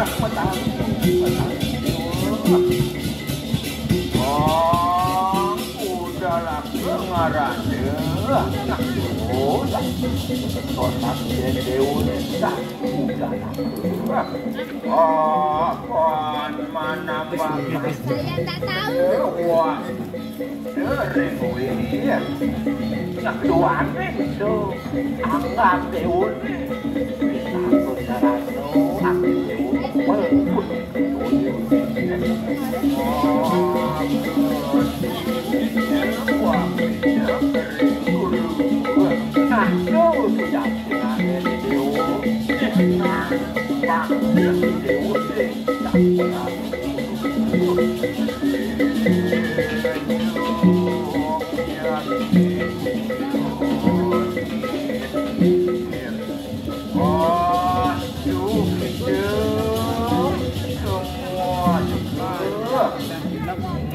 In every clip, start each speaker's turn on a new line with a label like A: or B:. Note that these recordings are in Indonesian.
A: Oh, udahlah pengarah oh, kotak deun dah udahlah. Oh, kon mana bapak?
B: Saya tak tahu.
A: Wah, sering ya. Nak doan itu anggap deun. Aku sarano, aku deun.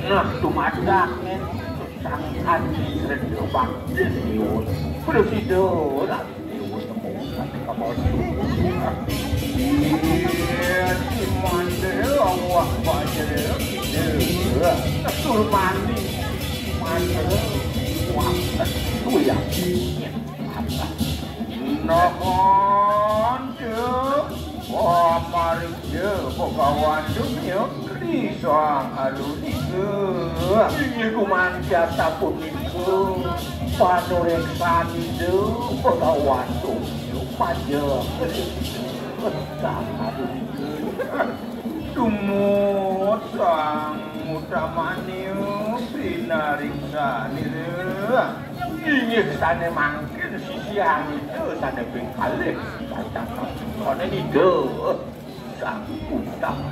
A: Nah, tumadak nih, sangkan redobang diun, perlu tidur, diun temukan kamu iya, dimana awak baca dia, sul mandi, mana wah, tu ya, apa? Nahon je, wah mari je, kawan dunia. Soang alun itu, ini kumanja tapun itu, panoreksan itu, pegawai tu, pajak, sangat itu, dumut sang utamanya pinariksan itu, ini sana mungkin sisian itu sana bengkalik, baca karena itu sang utama.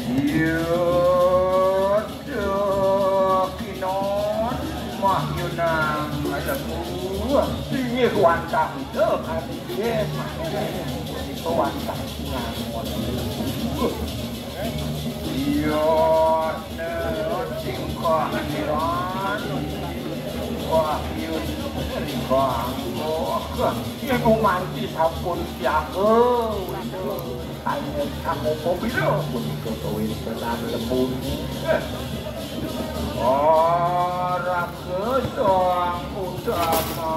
A: Iya, kinon, mahyunang ada buah. Ini kuantang itu kan dia kuantang ngamon. Iya, tingkah niran, wahyun tingkah. Ibu manti sampun siaga. Kamu mobil untuk kawin tenang lembut. Orang kesoang utama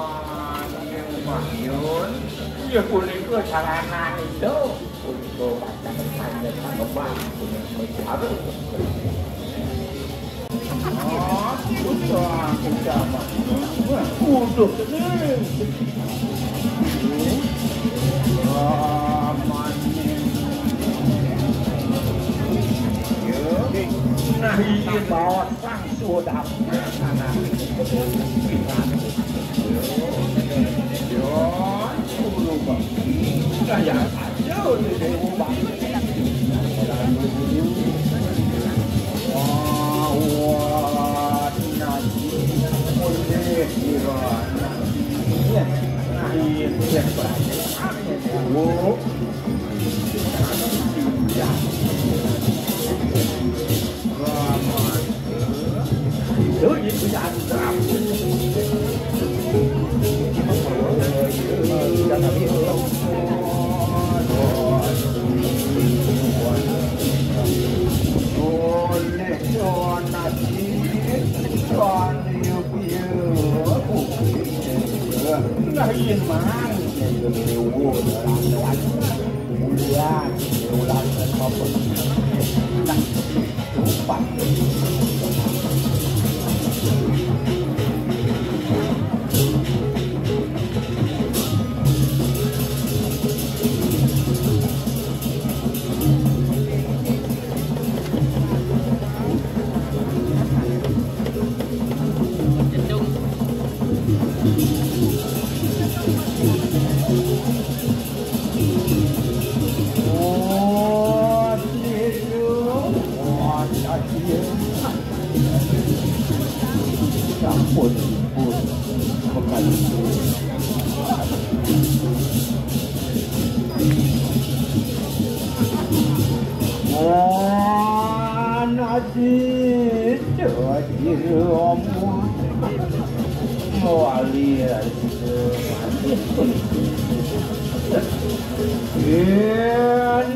A: yang mahyun, dia kulit ke sarana itu untuk baca panjang kembang punya bicara. Oh, kesoang utama, untuk ini. Nah, ini bawa sang sudah anak kita. Yo, lupa. Saya aja di rumah. Wah, nasi boleh dirana. Ya, nah ini yang banyak. Wow. Ya. Itu yang terang.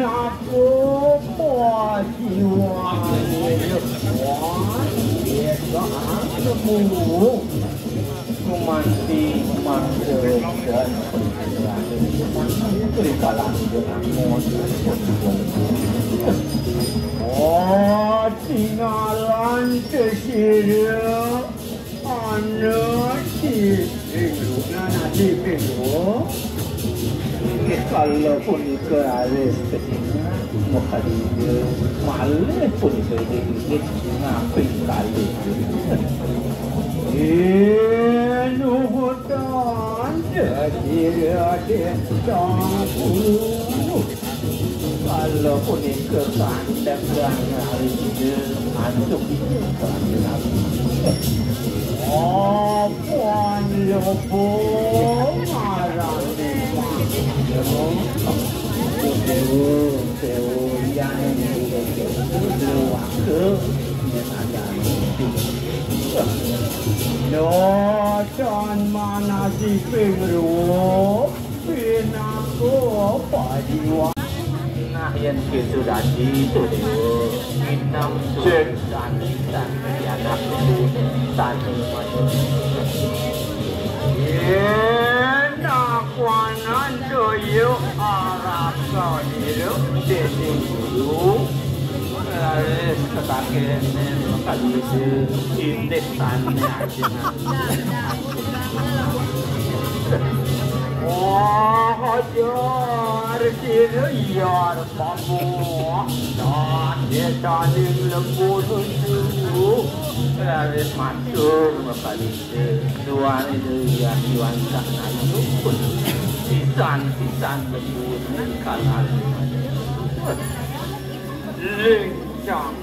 C: aku jiwa kumanti masuk dan berkalang dengan tinggalan kesirah anak di pinggul kalau pun ke alis ketingnya makali dia malah pun ke dia ngapain kali nuhutan jadi ada campur kalau pun ke kandang hari dia masuk kandang puan lobo marah yang Nocan mana si pengru pinaku pajiwa nah yang itu tadi itu deh minam dan anak itu tadi nakwanan doyo arah kau diru jadi guru harus ketakin kali itu indek tanya wah hajar diru yar bambu dan dia tanding lembut itu harus masuk kali itu dua itu yang diwantah itu pun sisan lembut kalah lincang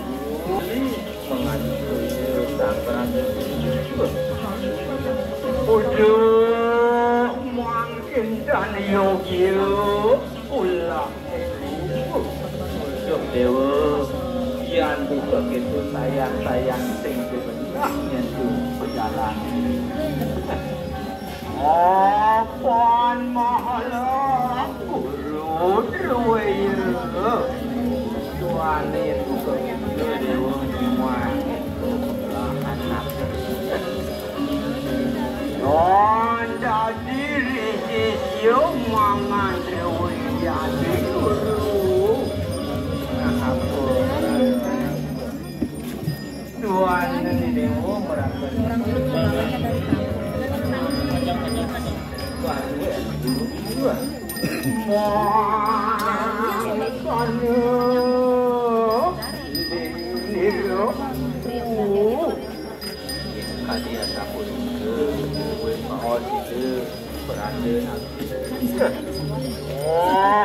C: mengatur sambaran udah mungkin dan yogi ulang untuk dewa yang buka gitu sayang tinggi benarnya itu berjalan apaan mahalah guru druwaya tuan itu buka gitu dewa semua anak Onda diri sisyo mangan druwaya guru Tuhan ini dewa merasa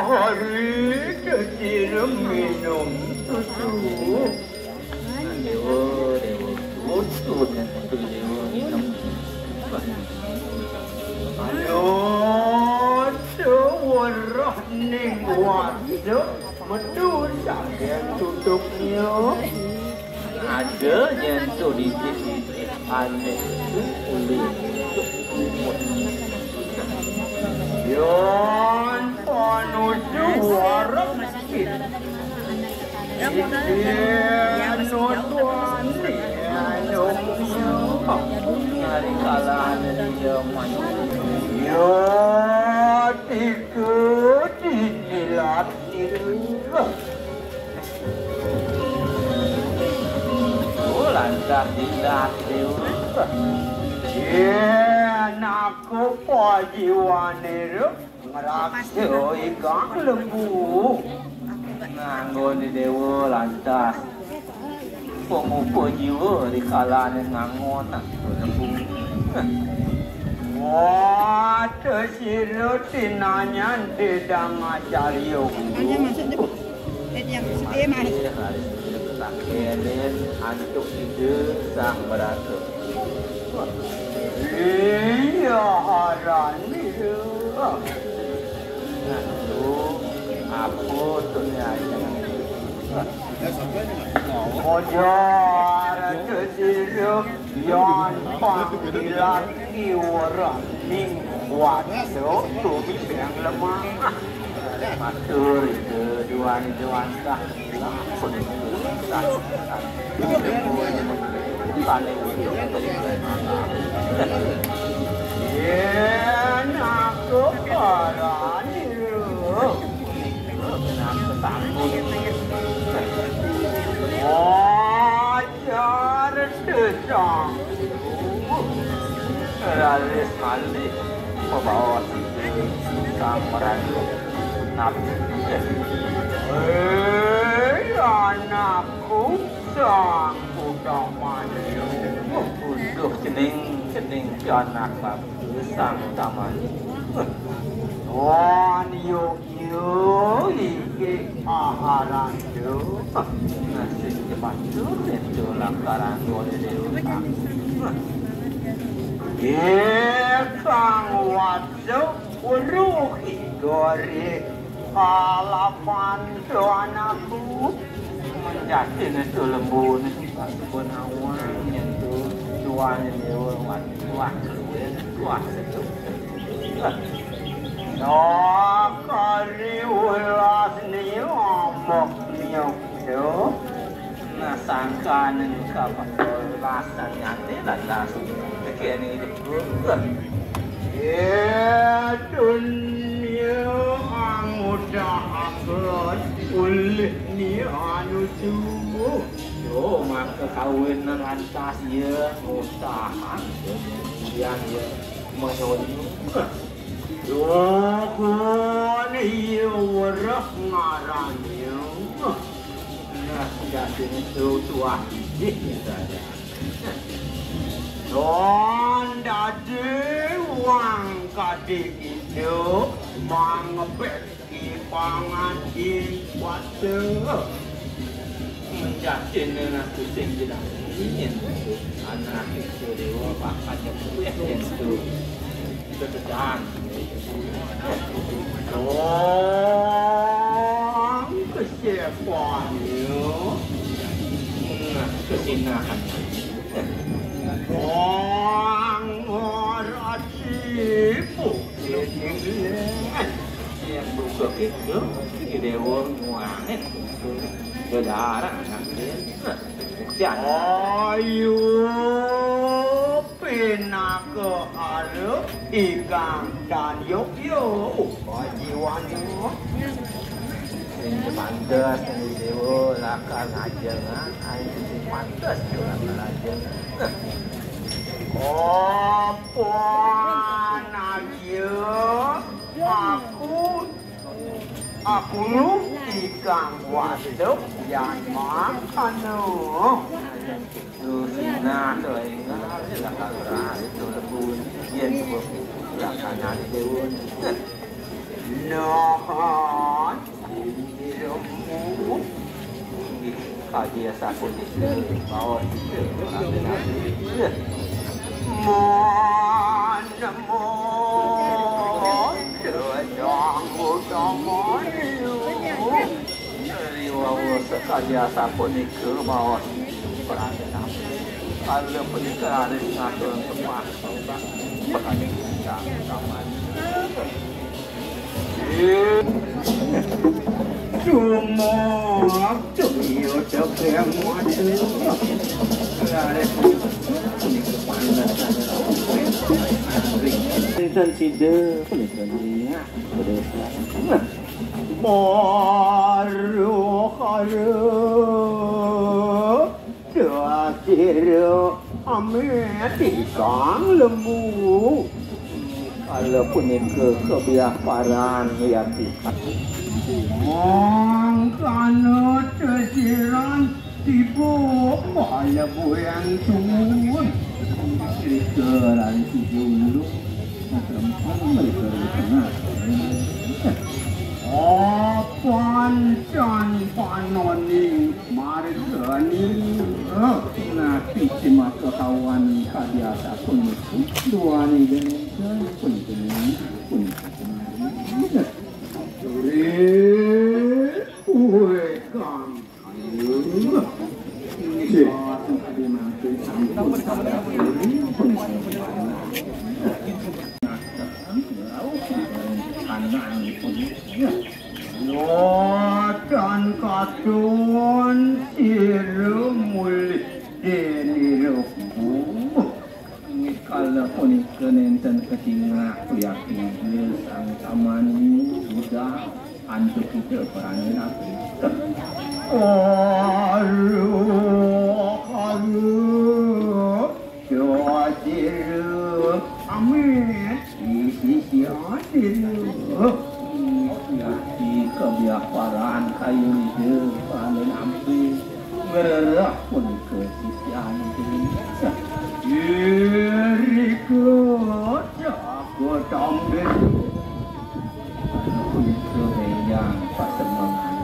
C: hari kecil minum susu dewa utut dan dewa minum ayo sewarah ning wajah betul yang tutupnya ada yang tulis aneh ulit yon panuju warah Hari kalah dia yo ikut dijilat lantas dilat anakku pajiwane ngerasa ikan lembu nganggo di dewa lantas pengupu jiwa di kalangan nganggo nak lembu wah tersirut tinanya tidak ngacari Kalian antuk ide sang berasa. Iya harani. Nanti apa tu ni aja. Ojar kecil yang panggilan orang ning waktu tu yang lemah. Matur itu dua ni dewasa lah pun itu tak aku parani kenapa takut ajar sedang Rali sekali membawa gambaran nabi. Anakku sang utamanya untuk cening anak babu sang utamanya. Wan yo iki aharan yo nasi cepat itu langgaran boleh diulang. Kang wajah uruhi gori halapan anakku menjadi itu lembu pun awan itu tuanya lewat tuan itu no kali ulas ni omok nyok yo nah sangkan kapal lasan nyate lalas kekini itu dunia mudah akal oleh ni anu tu yo maka kawinan lantas ya usaha yang ya menyuruh yo kon yo warah ngarannya nah jadi itu tua saja Don dadi wang kadi itu mangepet di pangan di wate menjadi nenek kucing tidak ingin anak itu dewa pakatnya itu ketegang Don kesiapannya kesinahan Orang orang tipu yang buka itu ide orang muangin saudara nanti ayo pina ke alu ikan dan yuk jiwanya ini pantas ini dewa lakan aja ini pantas juga aja apa ayo aku lu ikan waduk yang makan nah tu ingat lakan itu lebih yen lakan dewa nah kaji asapun itu bawah itu mana terjang utama riwayat kaji asapun itu bawah perhatian kalau pernikahan ngatur semua perhatian sama Cuma tuyo terang mata, lari Pesan tidak, pesan dia, baru hari terakhir Amerika lembu. Kalau punika kebiasaan yang kita Mangkana tersiran tiba pada bulan turun Sekarang dulu Tempat mereka berkenal Apan dan panoni mereka ni Nanti cuma kawan kadiasa pun dua ni dan pun Atun siru muli deniruku. Kalau punika nenten ketingah yakin sang tamani sudah antuk kita perangai nabi. Aduh, jadiru, amin, isi jadiru. Yati kebiasaaan kayu itu panen api merah pun ke sisi anjing. Diriku aku tampil pun yang pasemangan.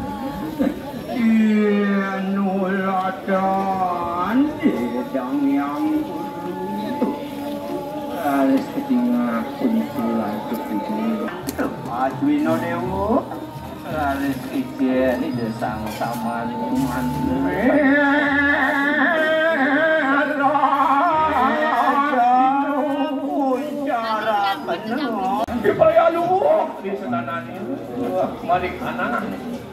C: Nulatan dedang yang dulu. Alis ketingah pun pulang ke sini. Adwino dewo, alis kecil ini desang sama luman. Kaya luo di senanan itu, balik kanan,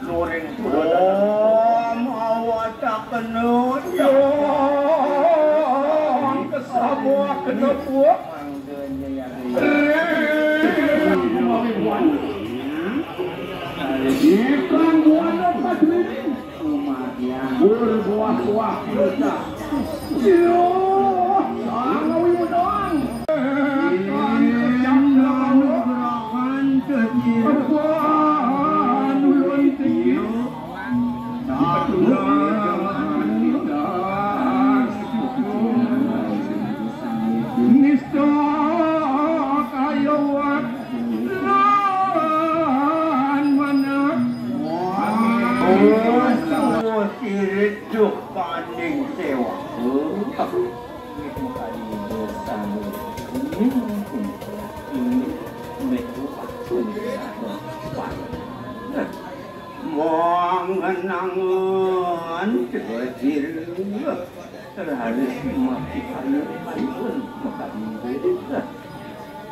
C: luring sudah. Oh, mau tak kenut, kesabuah kenepuak. Ikan buah dapat ini, berbuah-buah kita. Yo, sangat doang. Hidup banding sewa. Mengenangan kecil terharus mati kayu pun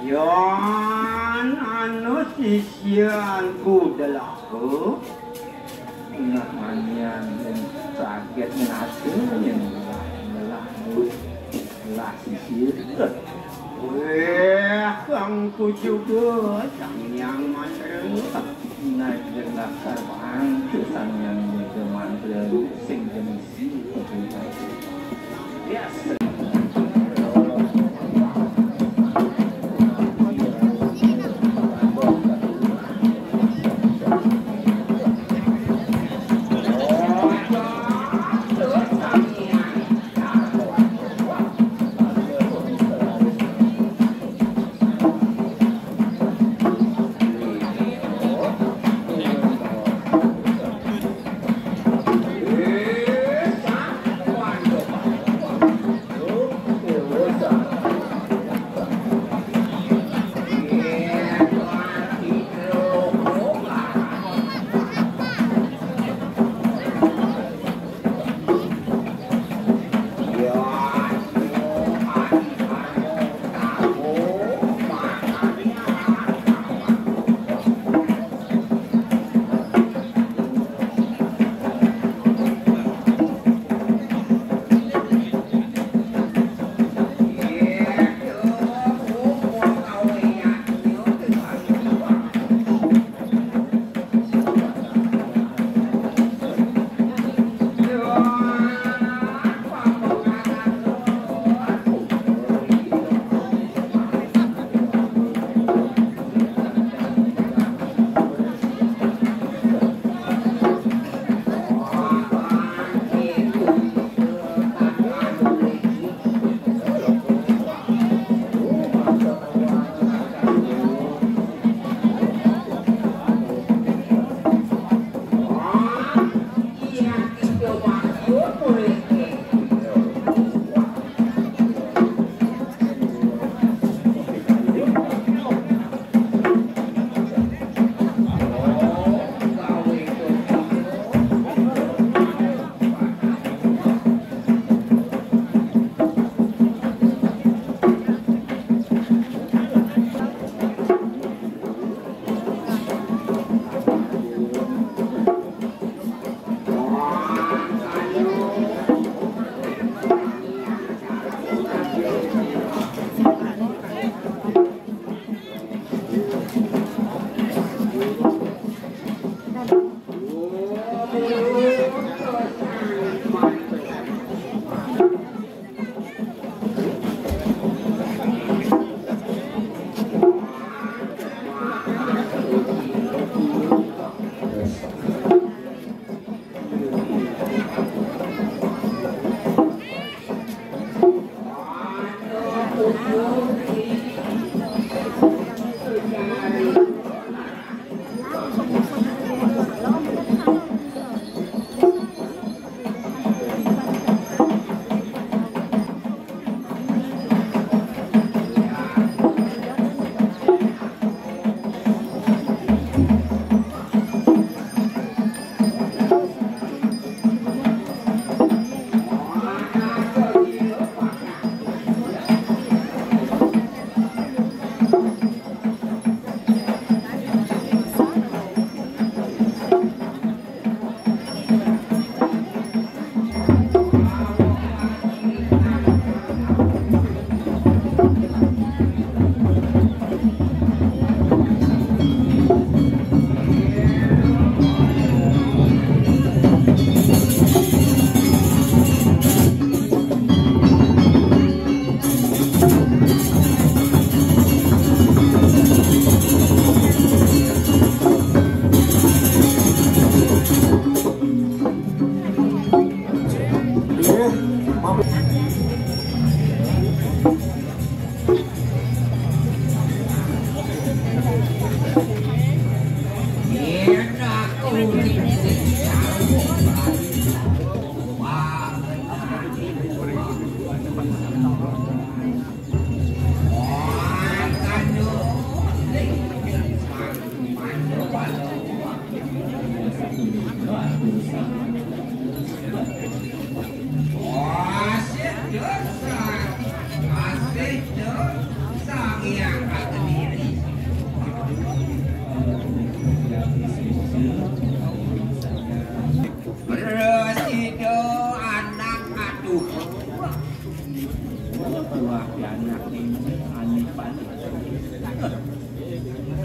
C: yan anu sisianku dalaku ingat manian dan kaget nasi yang melah sisir. Kangku juga sang yang mantreng. Nah, jenak karbang sang yang juga mantreng sing jenis biasa.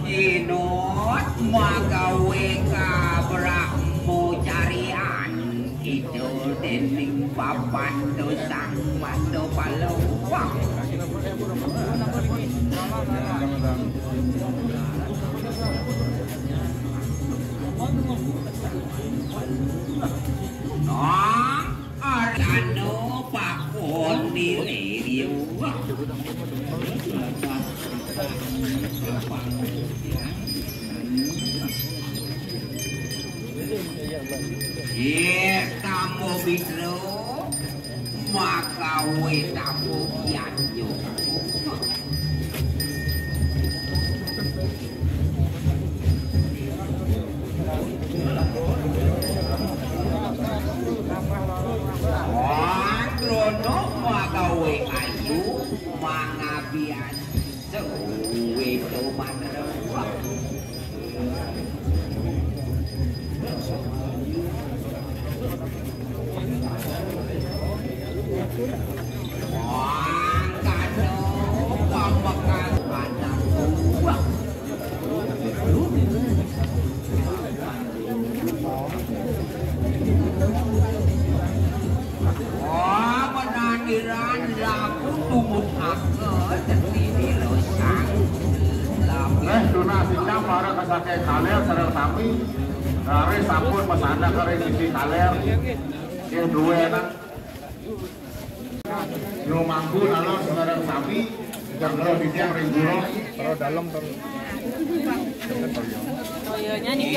D: Kinot magawe ka brahmacarian itu dening papan dosang mando palawang arano pakon diriu tamu bidro maka we tamu yanyo Androno maka we ayu mangabian sewe to manero
E: donasinya para kesakit kaler sareng sami kare sampun pesanda kare sisi kaler yang dua enak yo mampu alon sareng sami jangkau bidang ringguro
A: taruh dalam taruh
B: toyonya nih